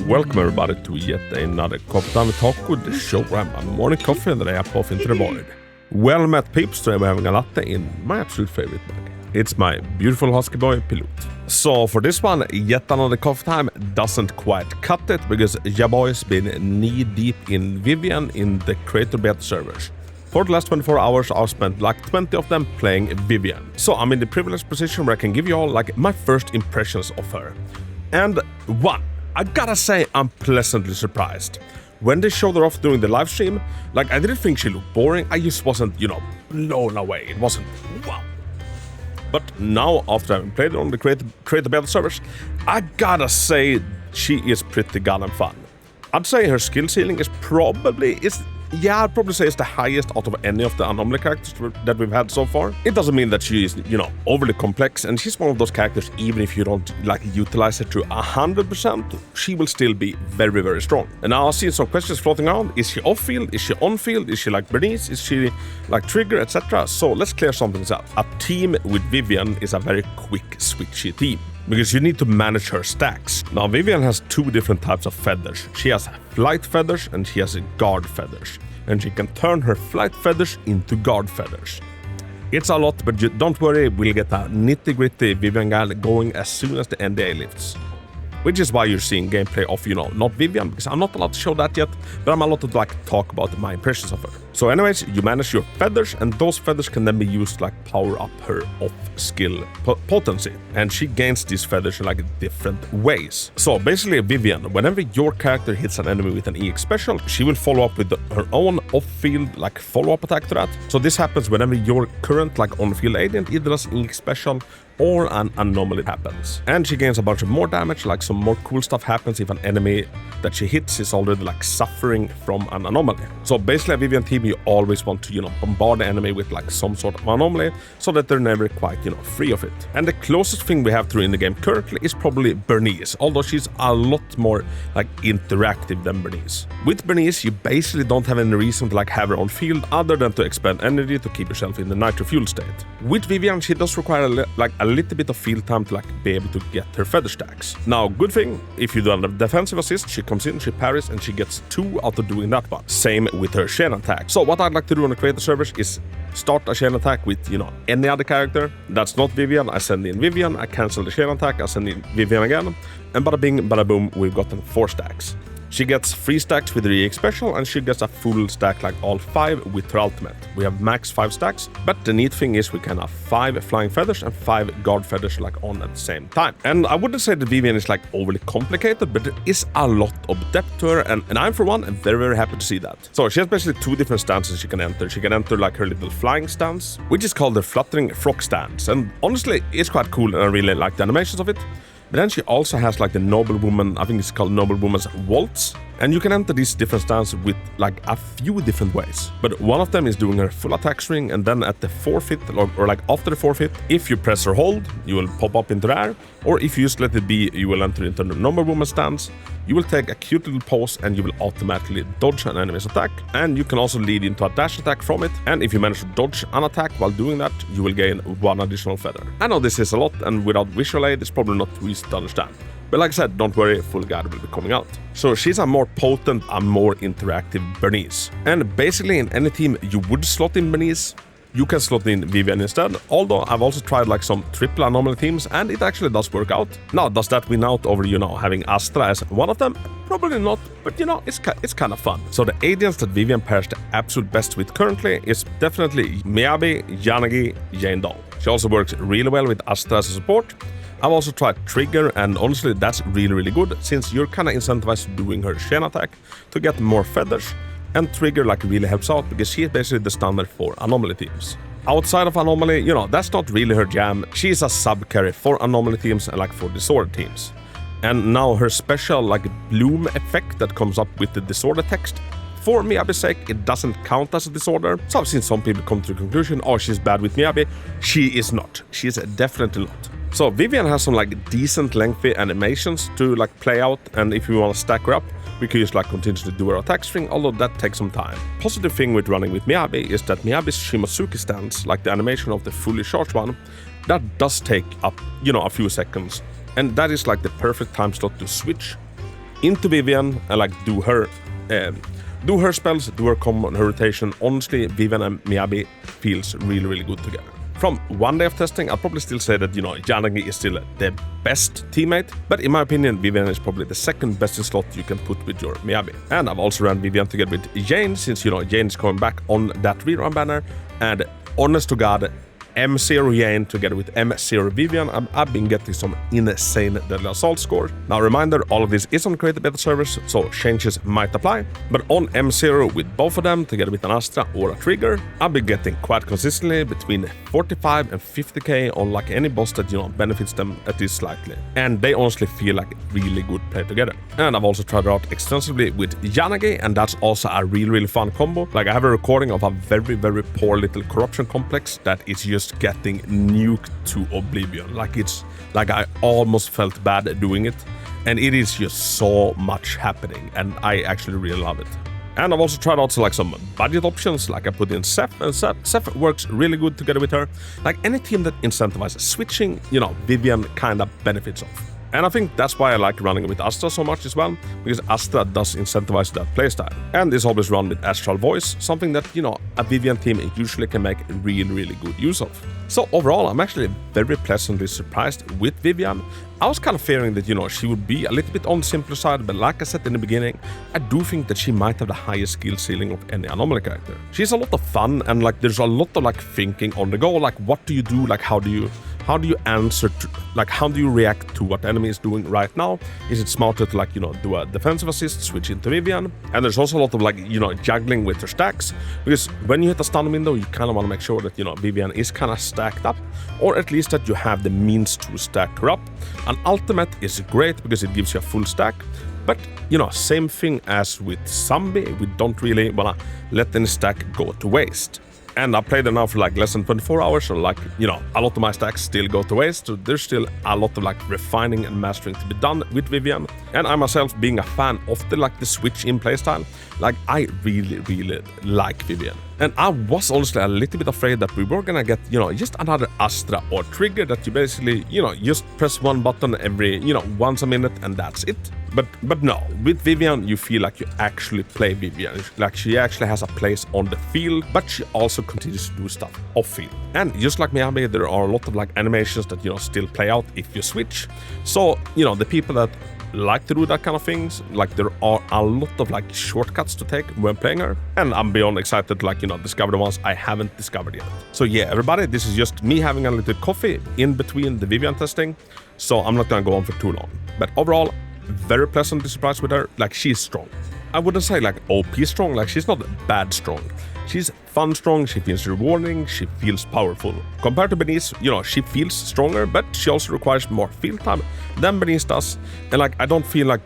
Welcome everybody to yet another Coffee Time with Hako, the show where I'm a morning coffee and then I up off into the void. Well met peeps, today we're having a latte in my absolute favorite mug. It's my beautiful husky boy, Pilot. So for this one, yet another coffee time doesn't quite cut it because ya boy's been knee deep in Vivian in the creator beta servers. For the last 24 hours, I've spent like 20 of them playing Vivian. So I'm in the privileged position where I can give you all like my first impressions of her. And one, I gotta say I'm pleasantly surprised. When they showed her off during the live stream, like I didn't think she looked boring, I just wasn't, blown away. It wasn't wow. But now, after having played on the creator beta servers, I gotta say she is pretty goddamn fun. I'd say her skill ceiling is I'd probably say it's the highest out of any of the Anomaly characters that we've had so far. It doesn't mean that she is, overly complex, and she's one of those characters, even if you don't, utilize her to 100%, she will still be very, very strong. And now I've seen some questions floating around. Is she off-field? Is she on-field? Is she like Bernice? Is she like Trigger, etc.? So let's clear something up. A team with Vivian is a very quick, switchy team, because you need to manage her stacks. Now, Vivian has two different types of feathers. She has flight feathers and she has guard feathers. And she can turn her flight feathers into guard feathers. It's a lot, but don't worry, we'll get a nitty-gritty Vivian guide going as soon as the NDA lifts. Which is why you're seeing gameplay of, not Vivian, because I'm not allowed to show that yet, but I'm allowed to talk about my impressions of her. So anyways, you manage your feathers, and those feathers can then be used to power up her off-skill potency. And she gains these feathers in different ways. So basically, Vivian, whenever your character hits an enemy with an EX special, she will follow up with her own off-field follow-up attack to that. So this happens whenever your current on-field agent either does an EX special or an anomaly happens. And she gains a bunch of more damage, some more cool stuff happens if an enemy that she hits is already suffering from an anomaly. So basically a Vivian team, you always want to, bombard the enemy with some sort of anomaly so that they're never quite, free of it. And the closest thing we have to her in the game currently is probably Bernice, although she's a lot more interactive than Bernice. With Bernice, you basically don't have any reason to have her on field other than to expend energy to keep yourself in the nitro fuel state. With Vivian, she does require a little bit of field time to be able to get her feather stacks. Now, good thing, if you do a defensive assist, she comes in, she parries, and she gets 2 out of doing that one. Same with her chain attack. So what I'd like to do on the creator servers is start a chain attack with, any other character. That's not Vivian. I send in Vivian, I cancel the chain attack, I send in Vivian again, and bada bing, bada boom, we've gotten 4 stacks. She gets 3 stacks with her EX special, and she gets a full stack all 5 with her ultimate. We have max 5 stacks, but the neat thing is we can have 5 flying feathers and 5 guard feathers on at the same time. And I wouldn't say that Vivian is overly complicated, but there is a lot of depth to her, and I'm for one very, very happy to see that. So she has basically 2 different stances she can enter. She can enter her little flying stance, which is called the fluttering frog stance, and honestly it's quite cool and I really like the animations of it. But then she also has the noblewoman, I think it's called noblewoman's waltz. And you can enter these different stances with a few different ways. But one of them is doing her full attack string, and then at the forfeit, or after the forfeit, if you press or hold, you will pop up into the air. Or if you just let it be, you will enter into the noblewoman stance. You will take a cute little pose and you will automatically dodge an enemy's attack. And you can also lead into a dash attack from it. And if you manage to dodge an attack while doing that, you will gain 1 additional feather. I know this is a lot, and without visual aid, it's probably not easy to understand. But like I said, don't worry, full guide will be coming out. So she's a more potent and more interactive Bernice. And basically in any team you would slot in Bernice, you can slot in Vivian instead. Although I've also tried some triple anomaly teams, and it actually does work out. Now, does that win out over, having Astra as one of them? Probably not, but it's kind of fun. So the agents that Vivian pairs the absolute best with currently is definitely Miyabi, Yanagi, Jane-Doll. She also works really well with Astra as a support. I've also tried Trigger, and honestly that's really, really good, since you're kind of incentivized doing her chain attack to get more feathers, and Trigger really helps out because she is basically the standard for Anomaly teams. Outside of Anomaly, that's not really her jam. She is a sub-carry for Anomaly teams and for Disorder teams. And now her special bloom effect that comes up with the Disorder text, for Miyabi's sake, it doesn't count as a disorder. So I've seen some people come to the conclusion, oh, she's bad with Miyabi. She is not. She is definitely not. So Vivian has some decent lengthy animations to play out, and if you want to stack her up, we can just like continuously do our attack string, although that takes some time. Positive thing with running with Miyabi is that Miyabi's Shimosuke stance, like the animation of the fully charged one, that does take up, a few seconds. And that is like the perfect time slot to switch into Vivian and like do her spells, do her combo and her rotation. Honestly, Vivian and Miyabi feels really, really good together. From one day of testing, I'll probably still say that, Yanagi is still the best teammate, but in my opinion, Vivian is probably the second best in slot you can put with your Miyabi. And I've also run Vivian together with Jane, since, Jane is coming back on that rerun banner, and honest to God, M0 Jane together with M0 Vivian, I've been getting some insane deadly assault scores. Now reminder, all of this is on created beta servers, so changes might apply. But on M0 with both of them, together with an Astra or a Trigger, I've been getting quite consistently between 45 and 50k on like any boss that, benefits them at least slightly. And they honestly feel like really good play together. And I've also tried it out extensively with Yanagi, and that's also a really, really fun combo. Like I have a recording of a very, very poor little corruption complex that is just getting nuked to oblivion. Like it's like I almost felt bad doing it, and it is just so much happening, and I actually really love it. And I've also tried out some budget options, like I put in Seth, and Seth works really good together with her. Like any team that incentivizes switching, Vivian kind of benefits off. And I think that's why I like running with Astra so much as well, because Astra does incentivize that playstyle. And is always run with Astral Voice, something that, a Vivian team usually can make really, really good use of. So overall, I'm actually very pleasantly surprised with Vivian. I was kind of fearing that, she would be a little bit on the simpler side, but like I said in the beginning, I do think that she might have the highest skill ceiling of any Anomaly character. She's a lot of fun, and like there's a lot of like thinking on the go, like what do you do, like how do you answer to, like how do you react to what the enemy is doing right now? Is it smarter to like, do a defensive assist, switch into Vivian? And there's also a lot of like, juggling with her stacks, because when you hit a stun window, you kind of want to make sure that, Vivian is kind of stacked up, or at least that you have the means to stack her up. An ultimate is great because it gives you a full stack, but, same thing as with Zombie, we don't really want to let any stack go to waste. And I played it now for like less than 24 hours, so like, a lot of my stacks still go to waste, so there's still a lot of like refining and mastering to be done with Vivian. And I myself, being a fan of the switch in playstyle, like I really, really like Vivian. And I was honestly a little bit afraid that we were gonna get, just another Astra or Trigger that you basically, just press one button every, once a minute and that's it. But no, with Vivian, you feel like you actually play Vivian. Like she actually has a place on the field, but she also continues to do stuff off field. And just like Miyabi, there are a lot of like animations that, still play out if you switch. So, the people that like to do that kind of things, like there are a lot of like shortcuts to take when playing her, and I'm beyond excited to like discover the ones I haven't discovered yet. So yeah, everybody, this is just me having a little coffee in between the Vivian testing, so I'm not gonna go on for too long. But overall, very pleasantly surprised with her. Like she's strong. I wouldn't say like OP strong, like she's not bad strong. She's fun strong, she feels rewarding, she feels powerful. Compared to Bernice, she feels stronger, but she also requires more field time than Bernice does. And like, I don't feel like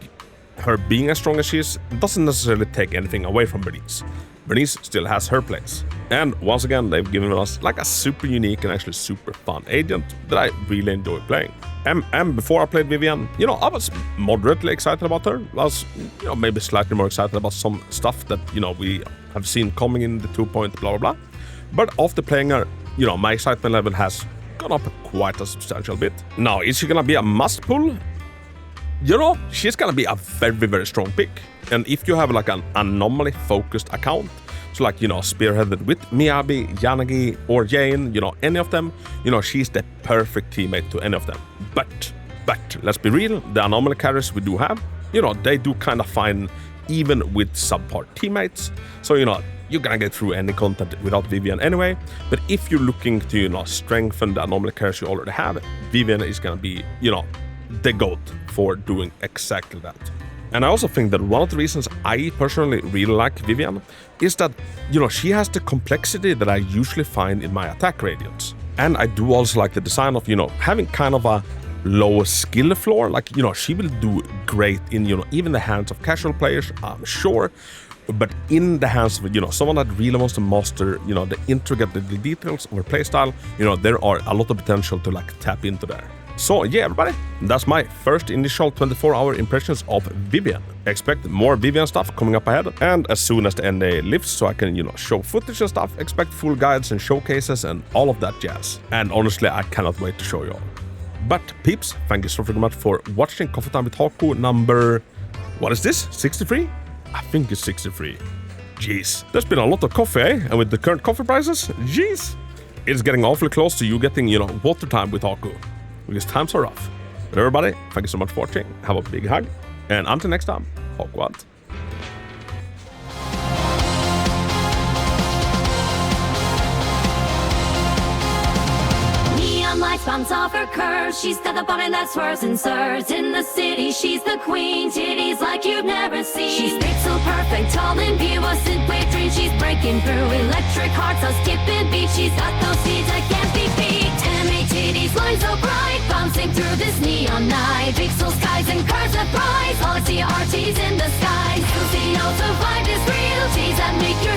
her being as strong as she is doesn't necessarily take anything away from Bernice. Bernice still has her place. And once again, they've given us like a super unique and actually super fun agent that I really enjoy playing. And before I played Vivian, I was moderately excited about her. I was, maybe slightly more excited about some stuff that, we have seen coming in the 2 point blah blah blah. But after playing her, my excitement level has gone up quite a substantial bit. Now, is she gonna be a must pull? She's gonna be a very, very strong pick. And if you have like an Anomaly focused account, so like, spearheaded with Miyabi, Yanagi, or Jane, any of them, she's the perfect teammate to any of them. But let's be real, the Anomaly carriers we do have, they do kind of fine even with subpar teammates. So, you're gonna get through any content without Vivian anyway. But if you're looking to, strengthen the Anomaly carriers you already have, Vivian is gonna be, the GOAT for doing exactly that. And I also think that one of the reasons I personally really like Vivian is that, she has the complexity that I usually find in my attack radiance. And I do also like the design of, having kind of a low skill floor. Like, she will do great in, even the hands of casual players, I'm sure. But in the hands of, someone that really wants to master, the intricate details of her playstyle, there are a lot of potential to like tap into there. So yeah, everybody, that's my first initial 24-hour impressions of Vivian. Expect more Vivian stuff coming up ahead, and as soon as the NDA lifts so I can, show footage and stuff, expect full guides and showcases and all of that jazz. And honestly, I cannot wait to show you all. But peeps, thank you so very much for watching Coffee Time with Hako number... What is this? 63? I think it's 63. Jeez, there's been a lot of coffee, eh? And with the current coffee prices, jeez. It's getting awfully close to you getting, water time with Hako. Because times are rough. But everybody, thank you so much for watching. Have a big hug. And until next time, Hako out. Lights bounce off her curves. She's got the body that swerves and serves. In the city, she's the queen. Titties like you've never seen. She's pixel perfect, tall and pure. Synthwave dream, she's breaking through. Electric hearts, so skipping beats. She's got those speeds that can't be beat. Anime titties, lines so bright, bouncing through this neon night. Pixel skies and curves of prize. All I see are T's in the skies. You'll see, no survive this real tease that make you